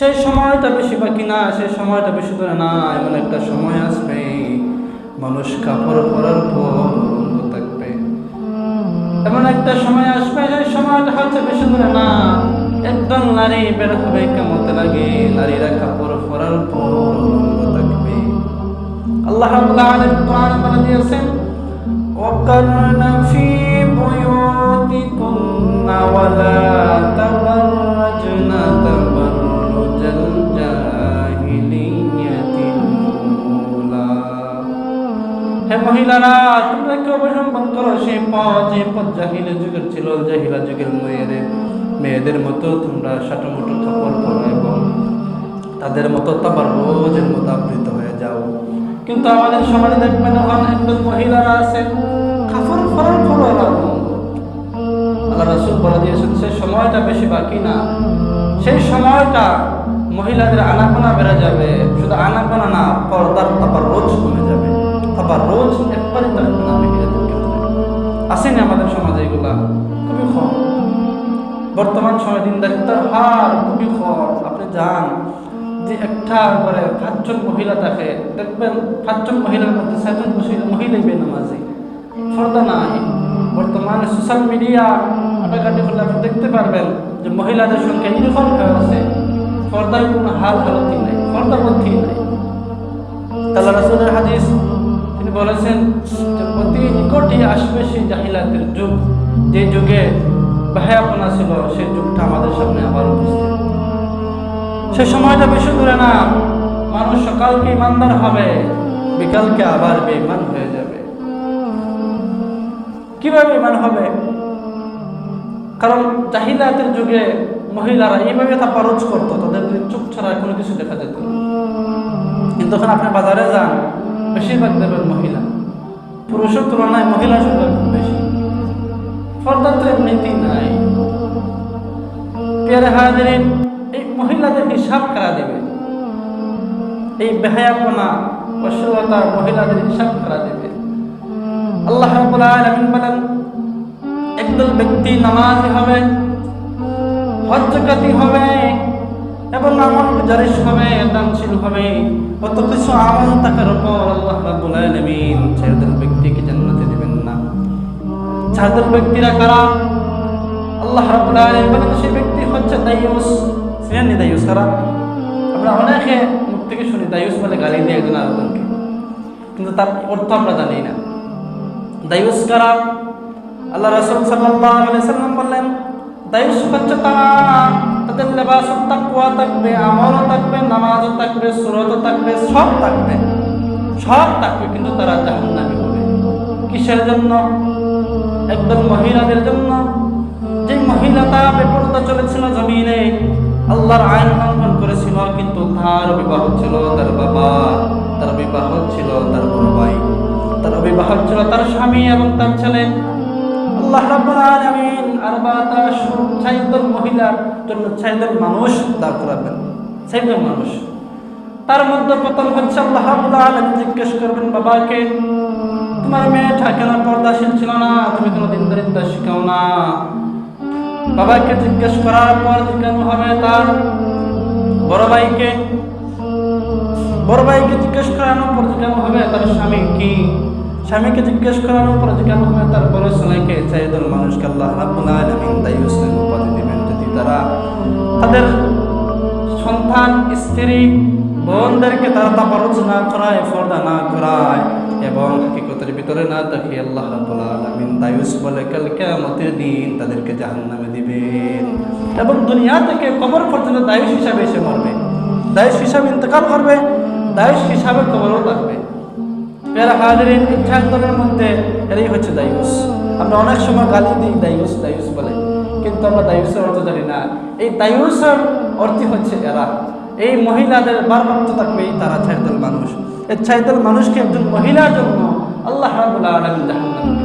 সেই সময়টা বেশি বাকি না, সেই সময়টা বেশি দূরে না। এমন একটা সময় আসবে মানুষ কাপড় পরার পর উলঙ্গ থাকবে। এমন একটা সময় আসবে, সেই সময়টা হচ্ছে বেশি দূরে না। একদম নারী বের হবে কেমতে লাগে, নারীরা কাপড় পরার পর উলঙ্গ থাকবে। আল্লাহ রাব্বুল আলামিন কোরআনে বলে দিয়েছেন, ওয়াকারনা ফি বুয়ুতিকুন্না ওয়ালা তাবাররাজনা তাবাররুজাল জাহিলিয়াতিল উলা। হে মহিলারা, তোমরা কি অবলম্বন করো সেই পথ, যে পথ জাহিলি যুগের ছিল, জাহিলা যুগের মেয়েদের মতো তোমরা সাটমোটো কাপড় পরো এবং তাদের মতো তাবাররুজের মতো আবৃত হয়ে যাও। কিন্তু আমাদের সমাজে দেখবেন একজন মহিলারা আছে কাপড় পরার পর আল্লাহ রাসূল বলে দিয়েছেন সেই সময়টা বেশি বাকি না। সেই সময়টা মহিলাদের আনাগোনা বেড়ে যাবে। শুধু আনাগোনা না, পর্দার তাবাররুজ কমে যাবে। তাবাররুজ একবারই থাকবে না মহিলাদের ক্ষেত্রে। আসেনি আমাদের সমাজে এগুলা খুবই কম। বর্তমান সময় দিনদারিত্বের হার খুবই কম। আপনি যান যে একটা করে 5 জন মহিলা থাকে, দেখবেন 5 জন মহিলার মধ্যে 6 জন মহিলাই বেনামাজি, পর্দা নাই। বর্তমানে সোশ্যাল মিডিয়া ঘাটাঘাটি করলে আপনি দেখতে পারবেন যে মহিলাদের সংখ্যা এরকম হয়ে আছে, পর্দার কোনো হালতি নাই, পর্দাবদ্ধি নাই। আল্লাহ রাসূলের হাদিস, তিনি বলেছেন যে অতি নিকটে আসবে সেই জাহিলাতের যুগ, যে যুগে বেহায়াপনা ছিল, সেই যুগটা আমাদের সামনে আবার উপস্থিত। সে সময়টা বেশি দূরে না। মানুষ সকালকে ইমানদার হবে, বিকালকে আবার বেঈমান হয়ে যাবে। কিভাবে ইমান হবে? কারণ জাহিলাতের যুগে মহিলারা এইভাবে তাবাররুজ করতো, তাদের চোখ ছাড়া কোনো কিছু দেখা যেত না। কিন্তু যখন আপনি বাজারে যান, বেশিরভাগ দেবেন মহিলা, পুরুষের তুলনায় মহিলার সংখ্যা খুব বেশি। পর্দা তো এমনিতেই নাই। প্রিয় হাজিরিন, এই মহিলাদের হিসাব কারা দেবে? এই বেহায়াপনা, অশ্লীলতা মহিলাদের হিসাব কারা দেবে? আল্লাহ রাব্বুল আলামিন বলেন, একদল ব্যক্তি নামাজি হবে, হজ্জকাতি হবে এবং আমল গুজারিশ হবে, দানশীল হবে, কত কিছু আমল থাকার উপর আল্লাহ রাব্বুল আলামিন 4 দল ব্যক্তিকে জান্নাতে দিবেন না। 4 দল ব্যক্তিরা কারা? আল্লাহ রাব্বুল আলামিন বলেন সেই ব্যক্তি হচ্ছে দায়ুস। চিনেন দায়ুস কারা? আমরা অনেকে মুখ থেকে শুনি দায়ুস বলে গালি দিয়ে একজন আরেকজনকে, কিন্তু তার অর্থ আমরা জানি না। দায়ুস কারা? আল্লাহ রাসূল সাল্লাল্লাহু আলাইহি সাল্লাম বললেন, দায়ুস হচ্ছে তারা, তাদের লেবাস তাকওয়া থাকবে, আমলও থাকবে, নামাজও থাকবে, সূরাতও থাকবে, সব থাকবে, কিন্তু তারা জাহান্নামী হবে। কিসের জন্য? একদল মহিলাদের জন্য, যে মহিলাটা বেপরদা চলেছিল জমিনে, আল্লাহর আইন লঙ্ঘন করেছিল, কিন্তু তার বিবাহ ছিল তার বাবা, তার বিবাহ ছিল তার বড় ভাই, তার বিবাহ ছিল তার স্বামী এবং তার ছেলে। আল্লাহ রাব্বুল আলামিন 4 দল মহিলার জন্য 4 দল মানুষ দাঁড় করাবেন। 4 দল মানুষ, তার মধ্যে প্রথম হচ্ছে আল্লাহ রাব্বুল আলামিন জিজ্ঞেস করবেন বাবাকে, তোমার মেয়েটা কেন পর্দাশীল ছিল না? তুমি কোনো দিনদারিত্ব শিখাও না। বাবাকে জিজ্ঞেস করার পর জিজ্ঞাসা হবে তার বড় ভাইকে, জিজ্ঞেস করানোর পর জিজ্ঞাসা হবে তার স্বামী কি, স্বামীকে জিজ্ঞেস করানোর পর জিজ্ঞাসা হবে তার বড় ছেলেকে। 4 দল মানুষকে আল্লাহ রাব্বুল আলামিন দায়ুসের উপাধি দিবেন যদি তারা তাদের সন্তান, স্ত্রী, বোনদেরকে তারা তাবাররুজ না করায়, পর্দা না করায় এবং হাকিকতের ভিতরে না দেখে। আল্লাহ রাব্বুল আলামিন দায়ুস বলে কাল কিয়ামতের দিন তাদেরকে জাহান্নামে দিবেন এবং দুনিয়া থেকে কবর পর্যন্ত দায়ুস হিসাবে এসে মরবে, দায়ুস হিসাবে ইন্তেকাল করবে, দায়ুস হিসাবে কবরও থাকবে। প্রিয় হাজিরিন, এই 4 দলের মধ্যে এরাই হচ্ছে দায়ুস। আমরা অনেক সময় গালি দিই দায়ুস বলে, কিন্তু আমরা দায়ুসের অর্থ জানি না। এই দায়ুসের অর্থ হচ্ছে এরা, এই মহিলাদের বারবাক্ত থাকবে তারা 4 দল মানুষ। এই 4 দল মানুষকে একজন মহিলার জন্য আল্লাহ রাব্বুল আলামিন জাহান্নামে